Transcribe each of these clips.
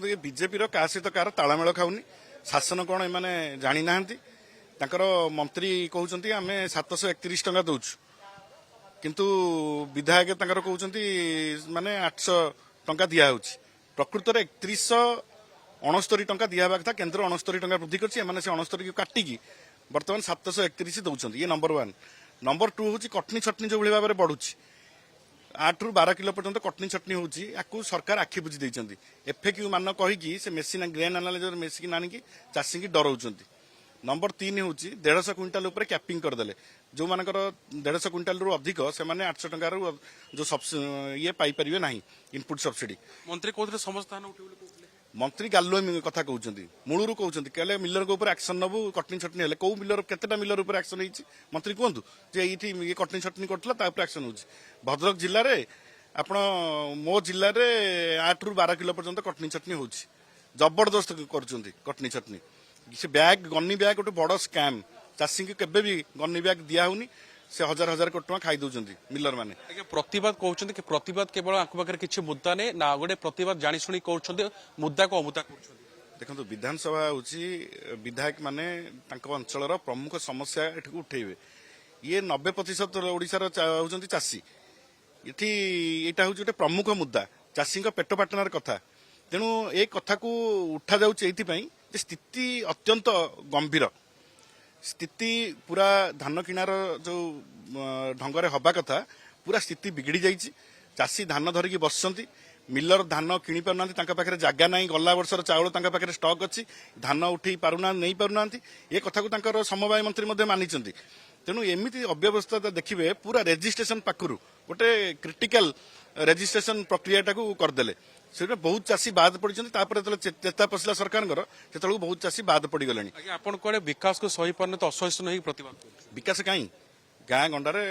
देखो ये बीजेपी क्या सहित कार तालमेल खाऊनी शासन कौन एमाने जानी नाहंती तांकर मंत्री कहउचंती आमे 731 टंका दउछु किंतु विधायक तांकर कहउचंती माने 800 टंका दिया होउची प्रकृत रे 3169 टंका दिया हेबा कथा केंद्र 69 टंका वृद्धि करछि एमाने से 69 की काटिकी वर्तमान 731 दउचंती ये नंबर 1 नंबर 2 होची कटनी छटनी जो भली भाबरे बढ़ुची 8 ରୁ 12 किलो पर्यंत कटनी छटनी होची याकू सरकार आखि बुझी देइचंती एफएक्यू मान कहिकी से मेसिन ग्रेन एनालाइजर मेसिन आनिकी चाषी की डराउचंती नंबर 3 होची 150 क्विंटाल ऊपर कैपिंग करदेले जो मानकर 150 क्विंटाल रु अधिक से माने 800 टंका रू जो ये पाई परिवे नाही इनपुट सब्सिडी मंत्री कहते समस्या उठे मंत्री गालुआ कथा कहउचंती मूलरू कहउचंती कहले मिलर को ऊपर एक्शन नबु कटनी छटनी हेले को मिलर केतेटा मिलर ऊपर एक्शन हेछि मंत्री कहंतु जे एठी ये कटनी छटनी करथला ता ऊपर एक्शन होछि भद्रक जिल्ला रे आपण मो जिल्ला रे 8 ରୁ 12 किलो पर्यंत कटनी छटनी होछि जबरदस्त करचंती कटनी छटनी से बैग गन्नी बैग गोटे बड़ स्कैम चाषी की केबे भी गन्नी बैग दिया होनी से हजार हजार कोटी टका खाई दउचंती मिलर माने प्रतिवाद कहउचंती कि प्रतिवाद केवल आंख पाखरे किछि मुद्दा नै ना गोटे प्रतिवाद जानि सुनी कहउचंती मुद्दा को अमुद्दा कहउचंती देखो विधानसभा होची विधायक माने तांको अंचलर प्रमुख समस्या एठू उठेबे ये 90% ओडिसा रो होचंती चाषी एठी एटा होची गोटे प्रमुख मुद्दा चाषी को पेट पाटनार कथा तेणु ए कथा को उठा जाउची एथि पई जे स्थिति अत्यंत गंभीर स्थिति पूरा धान किणार जो ढंगरे हवा कथा पूरा स्थिति बिगड़ी जाइए चाषी धान धरिकी बसचंती मिलर धान किणी पारुना पाखे जगह ना गला वर्षर चाउल पाखे स्टक अच्छी धान उठे पारुना नहीं पारुना ये कथा को समवाय मंत्री मानिचंती तेणु एमती अव्यवस्था देखिए पूरा रेजिस्ट्रेशन पाखु गोटे क्रिटिकल रेजिस्ट्रेशन प्रक्रिया करदे से बहुत चाषी बाद पड़ी चेता पशिला सरकार से बहुत चाषी बाद पड़गले आपन कोड़े विकास को सही पारने तो असहिष्णु नहीं प्रतिवाद विकास कहीं गाँ गंडारे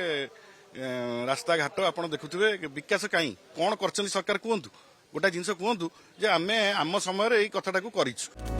रास्ता घाट आप देखुए विकास कहीं कौन कर सरकार कहतु गोटे जिनस कहतु जे आम समय कथाटा करूँ।